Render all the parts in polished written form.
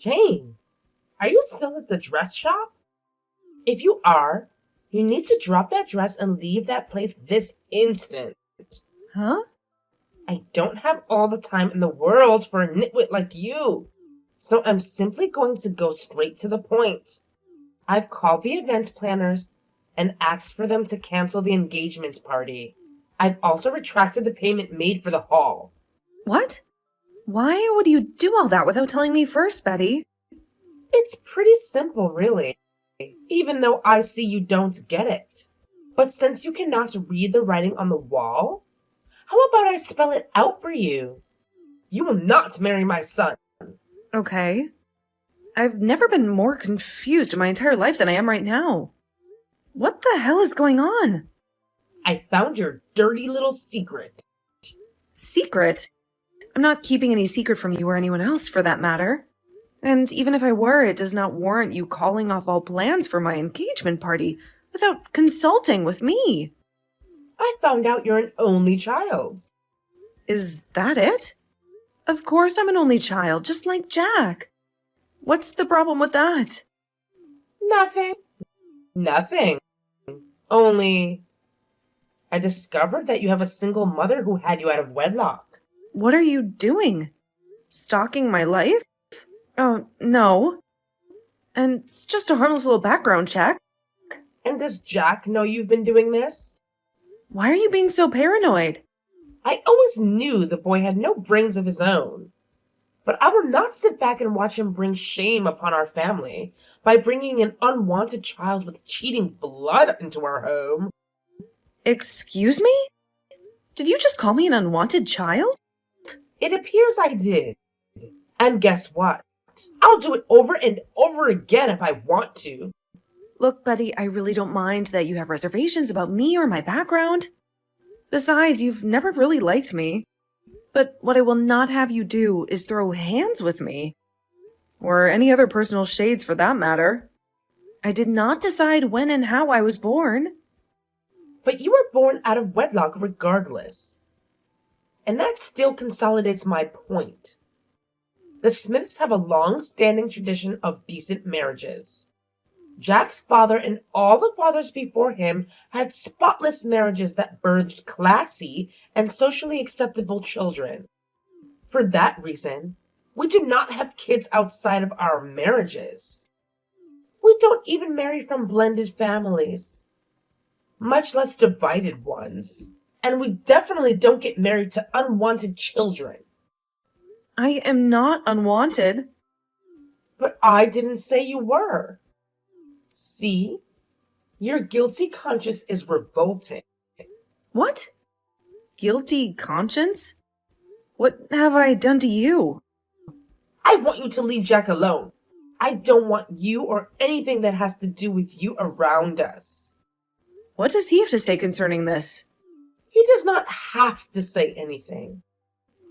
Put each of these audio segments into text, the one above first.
Jane, are you still at the dress shop? If you are, you need to drop that dress and leave that place this instant. Huh? I don't have all the time in the world for a nitwit like you, so I'm simply going to go straight to the point. I've called the event planners and asked for them to cancel the engagement party. I've also retracted the payment made for the hall. What? Why would you do all that without telling me first, Betty? It's pretty simple, really, even though I see you don't get it. But since you cannot read the writing on the wall, how about I spell it out for you? You will not marry my son. Okay. I've never been more confused in my entire life than I am right now. What the hell is going on? I found your dirty little secret. Secret? I'm not keeping any secret from you or anyone else, for that matter. And even if I were, it does not warrant you calling off all plans for my engagement party without consulting with me. I found out you're an only child. Is that it? Of course I'm an only child, just like Jack. What's the problem with that? Nothing. Nothing. Only, I discovered that you have a single mother who had you out of wedlock. What are you doing? Stalking my life? Oh, no. And it's just a harmless little background check. And does Jack know you've been doing this? Why are you being so paranoid? I always knew the boy had no brains of his own. But I will not sit back and watch him bring shame upon our family by bringing an unwanted child with cheating blood into our home. Excuse me? Did you just call me an unwanted child? It appears I did. And guess what? I'll do it over and over again if I want to. Look, Betty, I really don't mind that you have reservations about me or my background. Besides, you've never really liked me. But what I will not have you do is throw hands with me. Or any other personal shades for that matter. I did not decide when and how I was born. But you were born out of wedlock regardless. And that still consolidates my point. The Smiths have a long-standing tradition of decent marriages. Jack's father and all the fathers before him had spotless marriages that birthed classy and socially acceptable children. For that reason, we do not have kids outside of our marriages. We don't even marry from blended families, much less divided ones. And we definitely don't get married to unwanted children. I am not unwanted. But I didn't say you were. See? Your guilty conscience is revolting. What? Guilty conscience? What have I done to you? I want you to leave Jack alone. I don't want you or anything that has to do with you around us. What does he have to say concerning this? He does not have to say anything.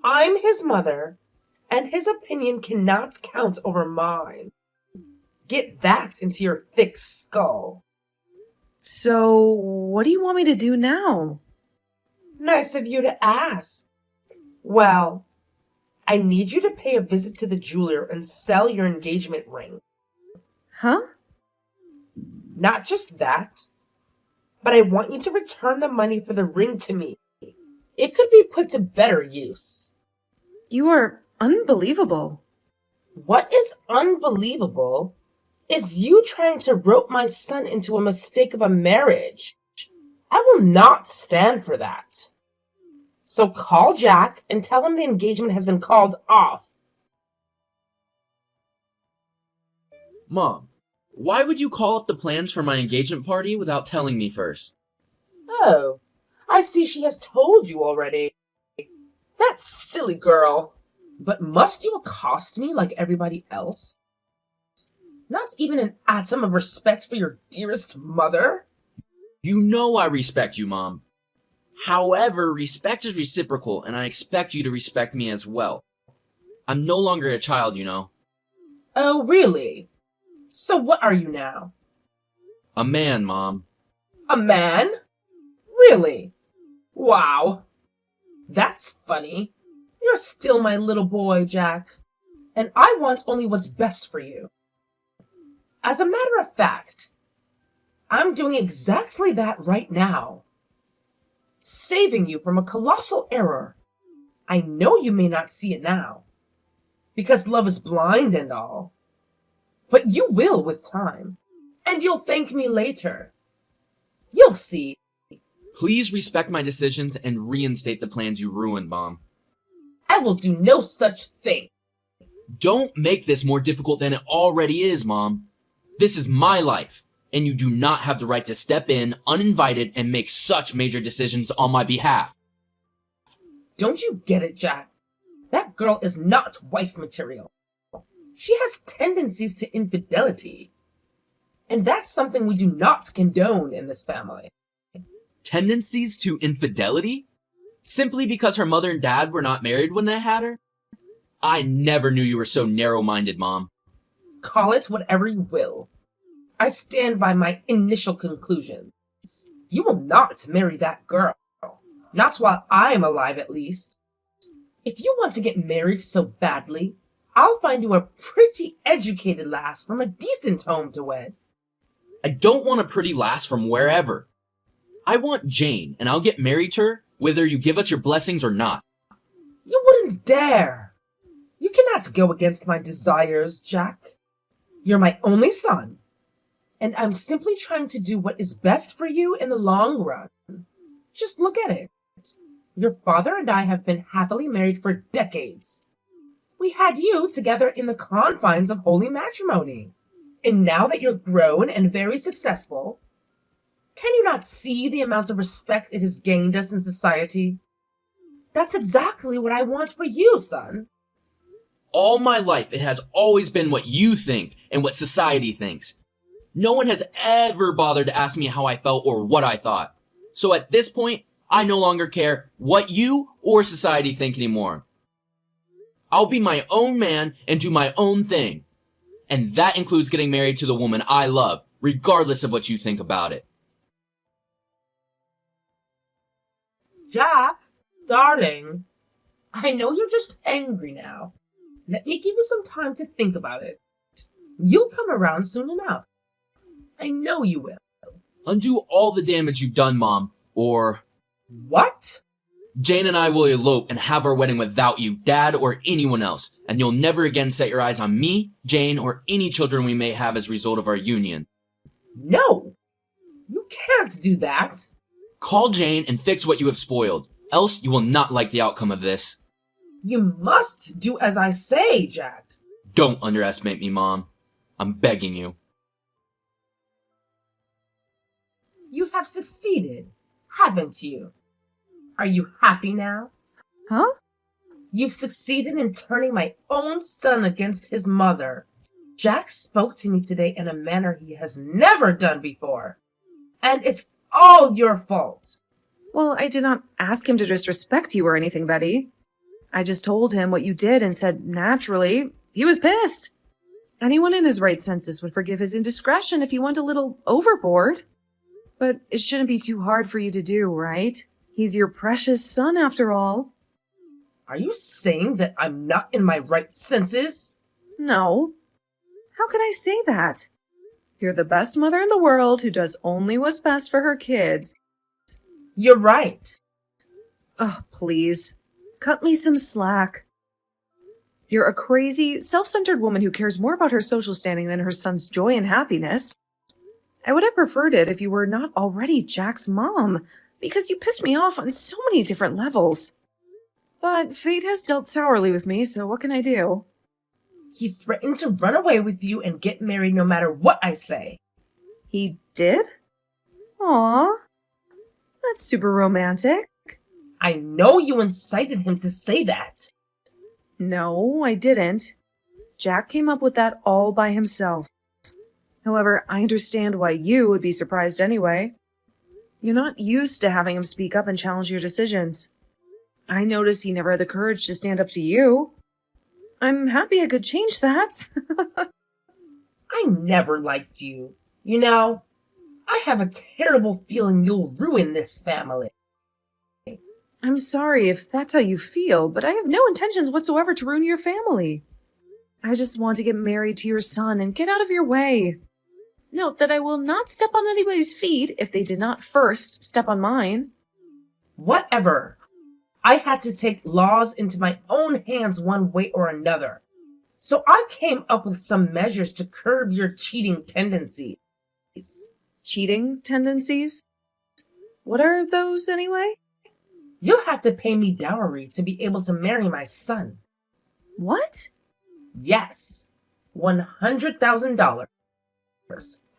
I'm his mother, and his opinion cannot count over mine. Get that into your thick skull. So, what do you want me to do now? Nice of you to ask. Well, I need you to pay a visit to the jeweler and sell your engagement ring. Huh? Not just that, but I want you to return the money for the ring to me. It could be put to better use. You are unbelievable. What is unbelievable is you trying to rope my son into a mistake of a marriage. I will not stand for that. So call Jack and tell him the engagement has been called off. Mom, why would you call up the plans for my engagement party without telling me first? Oh, I see she has told you already. That silly girl. But must you accost me like everybody else? Not even an atom of respect for your dearest mother? You know I respect you, Mom. However, respect is reciprocal, and I expect you to respect me as well. I'm no longer a child, you know. Oh, really? So what are you now? A man, Mom. A man? Really? Wow. That's funny. You're still my little boy, Jack. and I want only what's best for you. As a matter of fact, I'm doing exactly that right now. Saving you from a colossal error. I know you may not see it now, because love is blind and all. But you will with time, and you'll thank me later. You'll see. Please respect my decisions and reinstate the plans you ruined, Mom. I will do no such thing. Don't make this more difficult than it already is, Mom. This is my life, and you do not have the right to step in uninvited and make such major decisions on my behalf. Don't you get it, Jack? That girl is not wife material. She has tendencies to infidelity. And that's something we do not condone in this family. Tendencies to infidelity? Simply because her mother and dad were not married when they had her? I never knew you were so narrow-minded, Mom. Call it whatever you will. I stand by my initial conclusions. You will not marry that girl. Not while I am alive, at least. If you want to get married so badly, I'll find you a pretty educated lass from a decent home to wed. I don't want a pretty lass from wherever. I want Jane, and I'll get married to her, whether you give us your blessings or not. You wouldn't dare. You cannot go against my desires, Jack. You're my only son, and I'm simply trying to do what is best for you in the long run. Just look at it. Your father and I have been happily married for decades. We had you together in the confines of holy matrimony. And now that you're grown and very successful, can you not see the amount of respect it has gained us in society? That's exactly what I want for you, son. All my life, it has always been what you think and what society thinks. No one has ever bothered to ask me how I felt or what I thought. So at this point, I no longer care what you or society think anymore. I'll be my own man and do my own thing. And that includes getting married to the woman I love, regardless of what you think about it. Jack, darling, I know you're just angry now. Let me give you some time to think about it. You'll come around soon enough. I know you will. Undo all the damage you've done, Mom, or... What? Jane and I will elope and have our wedding without you, Dad, or anyone else, and you'll never again set your eyes on me, Jane, or any children we may have as a result of our union. No! You can't do that! Call Jane and fix what you have spoiled, else you will not like the outcome of this. You must do as I say, Jack. Don't underestimate me, Mom. I'm begging you. You have succeeded, haven't you? Are you happy now? Huh? You've succeeded in turning my own son against his mother. Jack spoke to me today in a manner he has never done before. And it's all your fault. Well, I did not ask him to disrespect you or anything, Betty. I just told him what you did and said, naturally, he was pissed. Anyone in his right senses would forgive his indiscretion if he went a little overboard. But it shouldn't be too hard for you to do, right? He's your precious son, after all. Are you saying that I'm not in my right senses? No. How could I say that? You're the best mother in the world who does only what's best for her kids. You're right. Oh, please. Cut me some slack. You're a crazy, self-centered woman who cares more about her social standing than her son's joy and happiness. I would have preferred it if you were not already Jack's mom, because you pissed me off on so many different levels. But fate has dealt sourly with me, so what can I do? He threatened to run away with you and get married no matter what I say. He did? Aw, that's super romantic. I know you incited him to say that. No, I didn't. Jack came up with that all by himself. However, I understand why you would be surprised anyway. You're not used to having him speak up and challenge your decisions. I notice he never had the courage to stand up to you. I'm happy I could change that. I never liked you. You know, I have a terrible feeling you'll ruin this family. I'm sorry if that's how you feel, but I have no intentions whatsoever to ruin your family. I just want to get married to your son and get out of your way. Note that I will not step on anybody's feet if they did not first step on mine. Whatever. I had to take laws into my own hands one way or another. So I came up with some measures to curb your cheating tendencies. Cheating tendencies? What are those anyway? You'll have to pay me dowry to be able to marry my son. What? Yes, $100,000.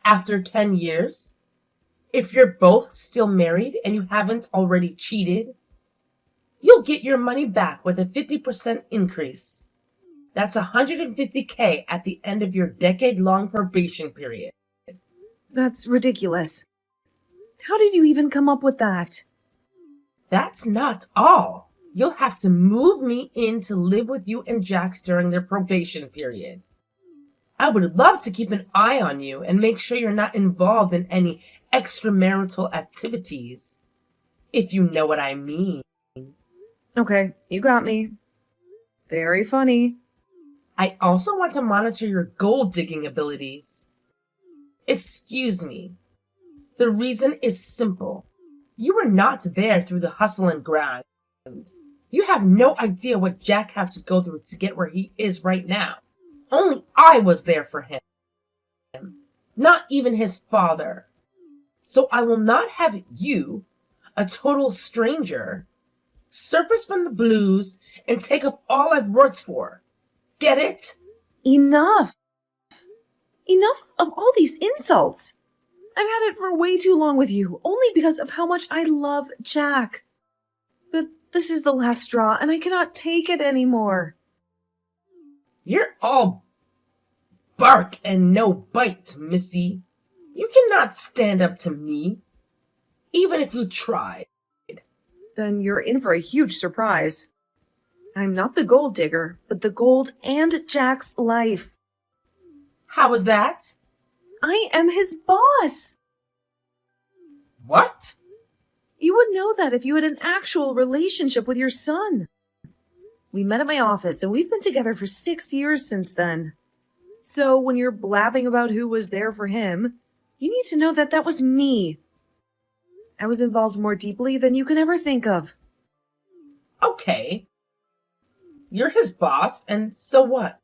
After 10 years, if you're both still married and you haven't already cheated, you'll get your money back with a 50% increase. That's $150K at the end of your decade-long probation period. That's ridiculous. How did you even come up with that? That's not all. You'll have to move me in to live with you and Jack during their probation period. I would love to keep an eye on you and make sure you're not involved in any extramarital activities, if you know what I mean. Okay, you got me. Very funny. I also want to monitor your gold digging abilities. Excuse me. The reason is simple. You were not there through the hustle and grind. You have no idea what Jack had to go through to get where he is right now. Only I was there for him. Not even his father. So I will not have you, a total stranger, surface from the blues and take up all I've worked for. Get it? Enough! Enough of all these insults! I've had it for way too long with you, only because of how much I love Jack. But this is the last straw, and I cannot take it anymore. You're all bark and no bite, Missy. You cannot stand up to me, even if you tried. Then you're in for a huge surprise. I'm not the gold digger, but the gold and Jack's life. How was that? I am his boss. What? You would know that if you had an actual relationship with your son. We met at my office, and we've been together for 6 years since then. So when you're blabbing about who was there for him, you need to know that that was me. I was involved more deeply than you can ever think of. Okay. You're his boss, and so what?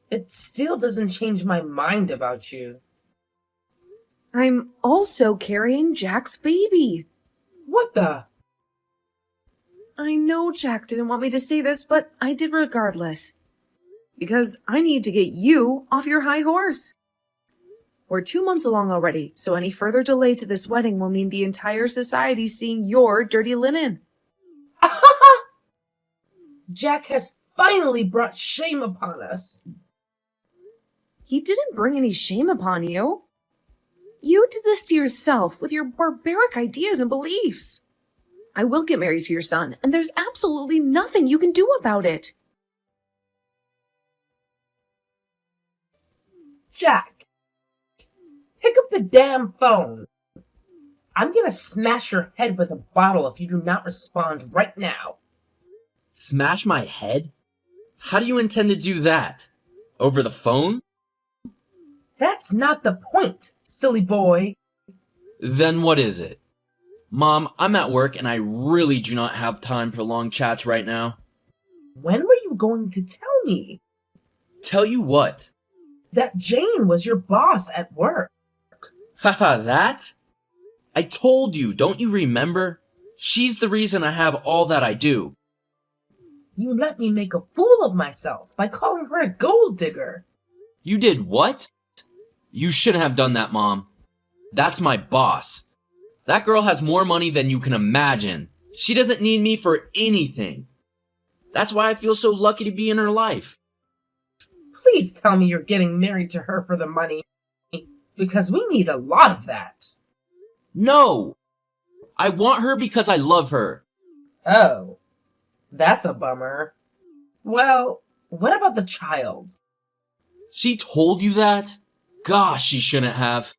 It still doesn't change my mind about you. I'm also carrying Jack's baby. What the? I know Jack didn't want me to say this, but I did regardless. Because I need to get you off your high horse. We're 2 months along already, so any further delay to this wedding will mean the entire society seeing your dirty linen. Jack has finally brought shame upon us. He didn't bring any shame upon you. You did this to yourself with your barbaric ideas and beliefs. I will get married to your son, and there's absolutely nothing you can do about it. Jack, pick up the damn phone. I'm gonna smash your head with a bottle if you do not respond right now. Smash my head? How do you intend to do that? Over the phone? That's not the point, silly boy. Then what is it? Mom, I'm at work and I really do not have time for long chats right now. When were you going to tell me? Tell you what? That Jane was your boss at work. Haha, that? I told you, don't you remember? She's the reason I have all that I do. You let me make a fool of myself by calling her a gold digger. You did what? You shouldn't have done that, Mom. That's my boss. That girl has more money than you can imagine. She doesn't need me for anything. That's why I feel so lucky to be in her life. Please tell me you're getting married to her for the money, because we need a lot of that. No! I want her because I love her. Oh, that's a bummer. Well, what about the child? She told you that? Gosh, she shouldn't have.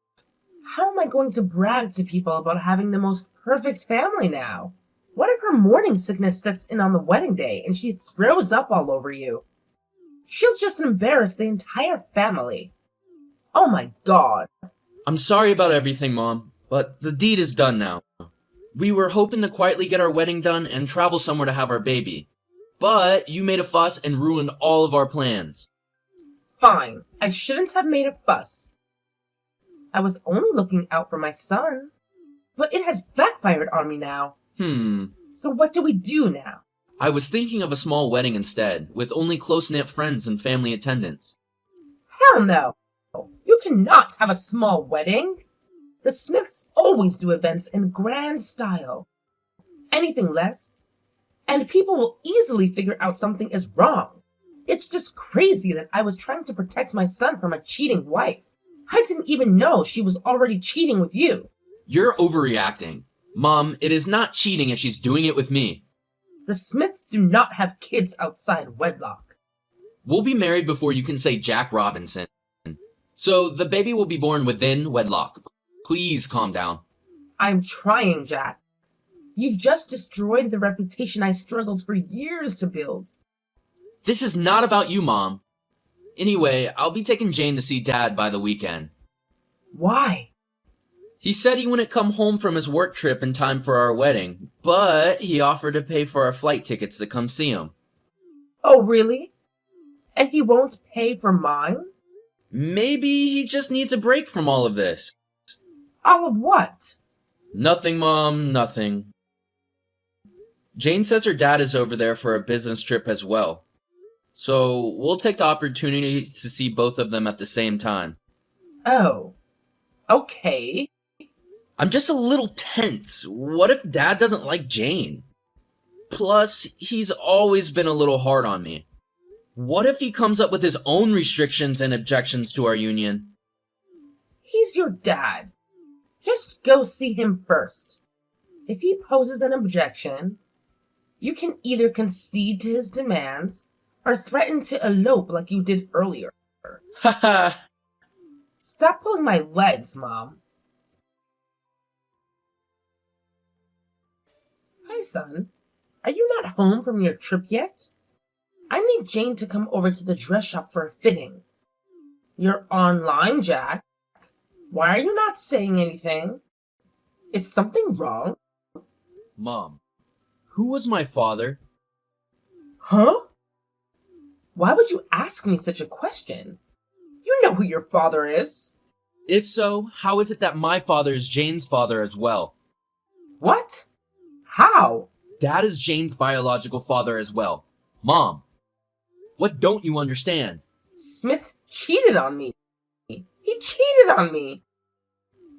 How am I going to brag to people about having the most perfect family now? What if her morning sickness sets in on the wedding day and she throws up all over you? She'll just embarrass the entire family. Oh my god. I'm sorry about everything, Mom, but the deed is done now. We were hoping to quietly get our wedding done and travel somewhere to have our baby. But you made a fuss and ruined all of our plans. Fine, I shouldn't have made a fuss. I was only looking out for my son. But it has backfired on me now. So what do we do now? I was thinking of a small wedding instead, with only close-knit friends and family attendance. Hell no! You cannot have a small wedding. The Smiths always do events in grand style. Anything less, and people will easily figure out something is wrong. It's just crazy that I was trying to protect my son from a cheating wife. I didn't even know she was already cheating with you. You're overreacting. Mom, it is not cheating if she's doing it with me. The Smiths do not have kids outside wedlock. We'll be married before you can say Jack Robinson. So the baby will be born within wedlock. Please calm down. I'm trying, Jack. You've just destroyed the reputation I struggled for years to build. This is not about you, Mom. Anyway, I'll be taking Jane to see Dad by the weekend. Why? He said he wouldn't come home from his work trip in time for our wedding, but he offered to pay for our flight tickets to come see him. Oh, really? And he won't pay for mine? Maybe he just needs a break from all of this. All of what? Nothing, Mom, nothing. Jane says her dad is over there for a business trip as well. So we'll take the opportunity to see both of them at the same time. Oh, okay. I'm just a little tense. What if Dad doesn't like Jane? Plus, he's always been a little hard on me. What if he comes up with his own restrictions and objections to our union? He's your dad. Just go see him first. If he poses an objection, you can either concede to his demands or threaten to elope like you did earlier. Haha. Stop pulling my legs, Mom. Hi, son. Are you not home from your trip yet? I need Jane to come over to the dress shop for a fitting. You're online, Jack. Why are you not saying anything? Is something wrong? Mom, who was my father? Huh? Why would you ask me such a question? You know who your father is. If so, how is it that my father is Jane's father as well? What? How? Dad is Jane's biological father as well. Mom, what don't you understand? Smith cheated on me. He cheated on me.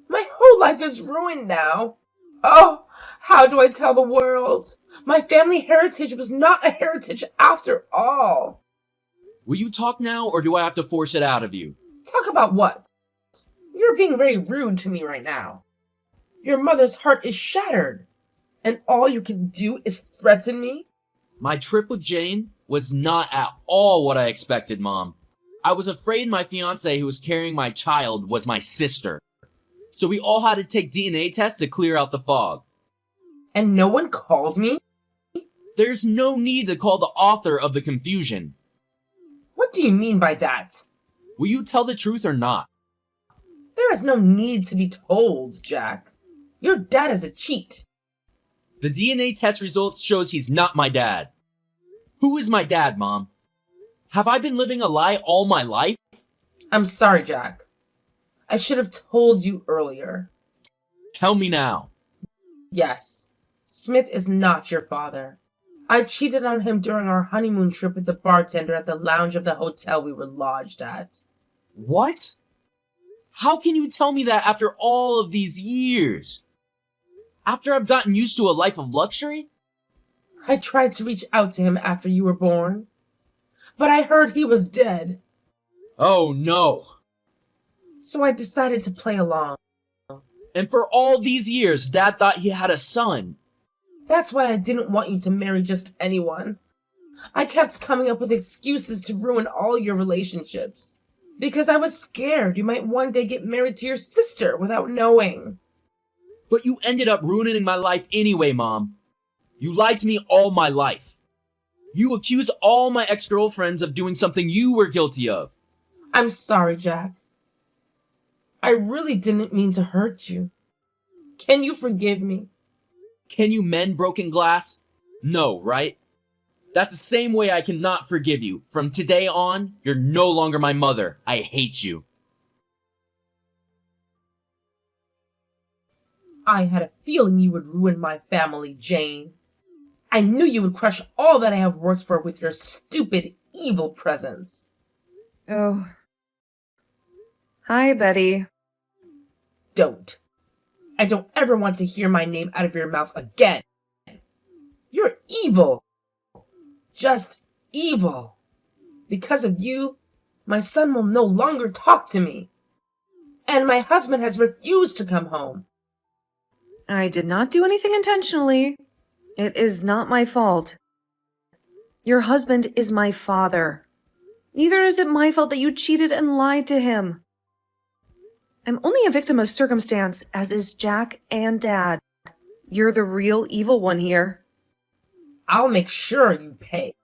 My whole life is ruined now. Oh, how do I tell the world? My family heritage was not a heritage after all. Will you talk now, or do I have to force it out of you? Talk about what? You're being very rude to me right now. Your mother's heart is shattered, and all you can do is threaten me? My trip with Jane was not at all what I expected, Mom. I was afraid my fiancée who was carrying my child was my sister. So we all had to take DNA tests to clear out the fog. And no one called me? There's no need to call the author of the confusion. What do you mean by that? Will you tell the truth or not? There is no need to be told, Jack. Your dad is a cheat. The DNA test results shows he's not my dad. Who is my dad, Mom? Have I been living a lie all my life? I'm sorry, Jack. I should have told you earlier. Tell me now. Yes, Smith is not your father. I cheated on him during our honeymoon trip with the bartender at the lounge of the hotel we were lodged at. What? How can you tell me that after all of these years? After I've gotten used to a life of luxury? I tried to reach out to him after you were born, but I heard he was dead. Oh no. So I decided to play along. And for all these years, Dad thought he had a son. That's why I didn't want you to marry just anyone. I kept coming up with excuses to ruin all your relationships. Because I was scared you might one day get married to your sister without knowing. But you ended up ruining my life anyway, Mom. You lied to me all my life. You accuse all my ex-girlfriends of doing something you were guilty of. I'm sorry, Jack. I really didn't mean to hurt you. Can you forgive me? Can you mend broken glass? No, right? That's the same way I cannot forgive you. From today on, you're no longer my mother. I hate you. I had a feeling you would ruin my family, Jane. I knew you would crush all that I have worked for with your stupid, evil presence. Oh. Hi, Betty. Don't. I don't ever want to hear my name out of your mouth again. You're evil. Just evil. Because of you, my son will no longer talk to me. And my husband has refused to come home. I did not do anything intentionally. It is not my fault. Your husband is my father. Neither is it my fault that you cheated and lied to him. I'm only a victim of circumstance, as is Jack and Dad. You're the real evil one here. I'll make sure you pay.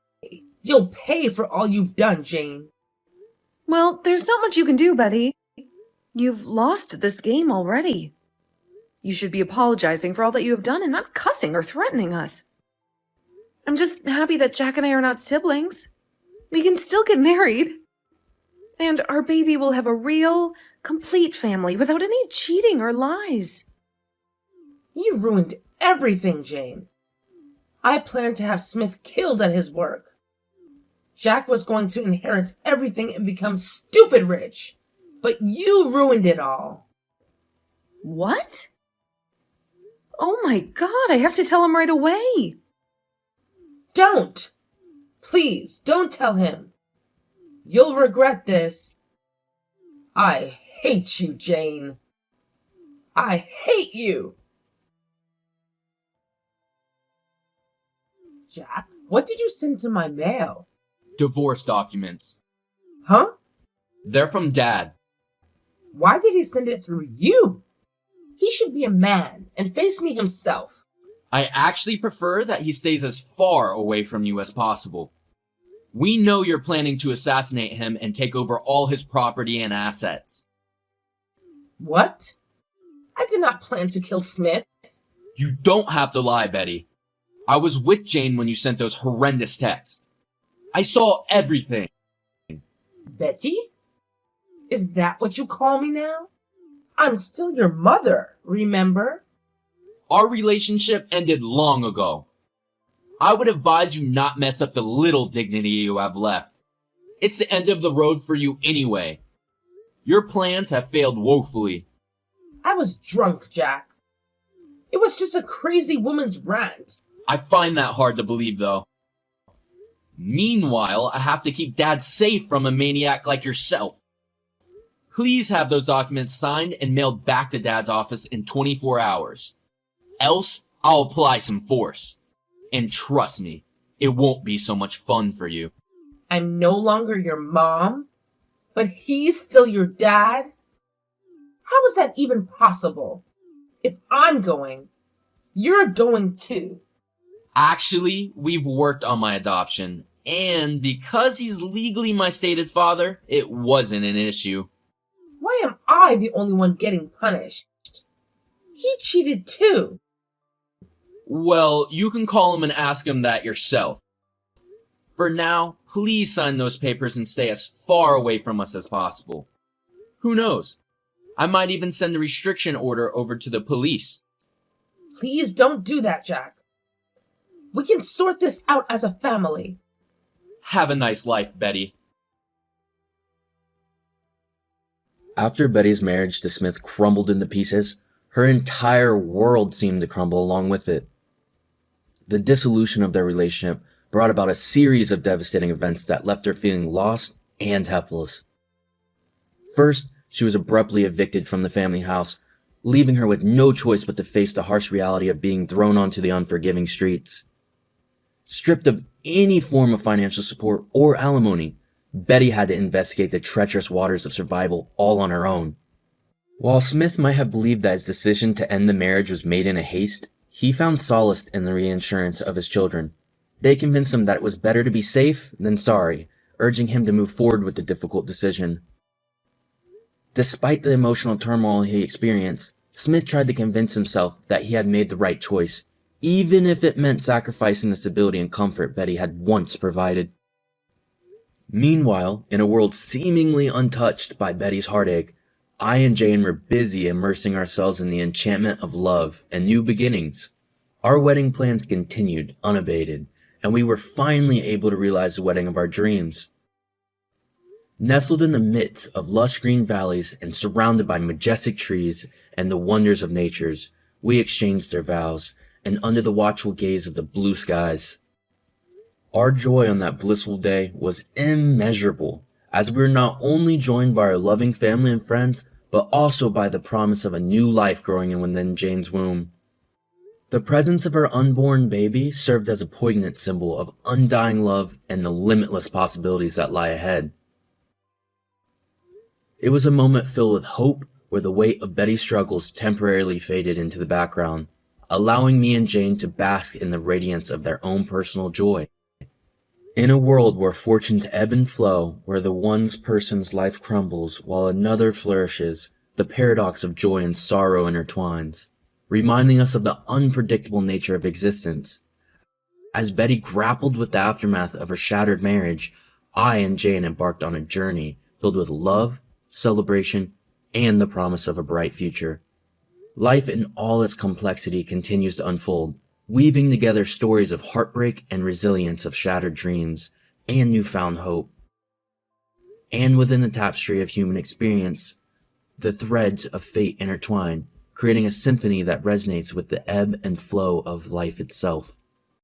You'll pay for all you've done, Jane. Well, there's not much you can do, Betty. You've lost this game already. You should be apologizing for all that you have done and not cussing or threatening us. I'm just happy that Jack and I are not siblings. We can still get married. And our baby will have a real, complete family without any cheating or lies. You ruined everything, Jane. I planned to have Smith killed at his work. Jack was going to inherit everything and become stupid rich. But you ruined it all. What? Oh my God, I have to tell him right away. Don't. Please, don't tell him. You'll regret this. I hate you, Jane. I hate you. Jack, what did you send to my mail? Divorce documents. Huh? They're from Dad. Why did he send it through you? He should be a man and face me himself. I actually prefer that he stays as far away from you as possible. We know you're planning to assassinate him and take over all his property and assets. What? I did not plan to kill Smith. You don't have to lie, Betty. I was with Jane when you sent those horrendous texts. I saw everything. Betty? Is that what you call me now? I'm still your mother, remember? Our relationship ended long ago. I would advise you not mess up the little dignity you have left. It's the end of the road for you anyway. Your plans have failed woefully. I was drunk, Jack. It was just a crazy woman's rant. I find that hard to believe, though. Meanwhile, I have to keep Dad safe from a maniac like yourself. Please have those documents signed and mailed back to Dad's office in 24 hours. Else, I'll apply some force. And trust me, it won't be so much fun for you. I'm no longer your mom, but he's still your dad? How is that even possible? If I'm going, you're going too. Actually, we've worked on my adoption, and because he's legally my stated father, it wasn't an issue. Why am I the only one getting punished? He cheated too. Well, you can call him and ask him that yourself. For now, please sign those papers and stay as far away from us as possible. Who knows? I might even send a restriction order over to the police. Please don't do that, Jack. We can sort this out as a family. Have a nice life, Betty. After Betty's marriage to Smith crumbled into pieces, her entire world seemed to crumble along with it. The dissolution of their relationship brought about a series of devastating events that left her feeling lost and helpless. First, she was abruptly evicted from the family house, leaving her with no choice but to face the harsh reality of being thrown onto the unforgiving streets. Stripped of any form of financial support or alimony, Betty had to investigate the treacherous waters of survival all on her own. While Smith might have believed that his decision to end the marriage was made in a haste, he found solace in the reinsurance of his children. They convinced him that it was better to be safe than sorry, urging him to move forward with the difficult decision. Despite the emotional turmoil he experienced, Smith tried to convince himself that he had made the right choice, even if it meant sacrificing the stability and comfort Betty had once provided. Meanwhile, in a world seemingly untouched by Betty's heartache, I and Jane were busy immersing ourselves in the enchantment of love and new beginnings. Our wedding plans continued unabated, and we were finally able to realize the wedding of our dreams. Nestled in the midst of lush green valleys and surrounded by majestic trees and the wonders of natures, we exchanged our vows, and under the watchful gaze of the blue skies. Our joy on that blissful day was immeasurable, as we were not only joined by our loving family and friends, but also by the promise of a new life growing within Jane's womb. The presence of her unborn baby served as a poignant symbol of undying love and the limitless possibilities that lie ahead. It was a moment filled with hope where the weight of Betty's struggles temporarily faded into the background, allowing me and Jane to bask in the radiance of their own personal joy. In a world where fortunes ebb and flow, where the one person's life crumbles while another flourishes, the paradox of joy and sorrow intertwines, reminding us of the unpredictable nature of existence. As Betty grappled with the aftermath of her shattered marriage, I and Jane embarked on a journey filled with love, celebration, and the promise of a bright future. Life in all its complexity continues to unfold, weaving together stories of heartbreak and resilience of shattered dreams and newfound hope. And within the tapestry of human experience, the threads of fate intertwine, creating a symphony that resonates with the ebb and flow of life itself.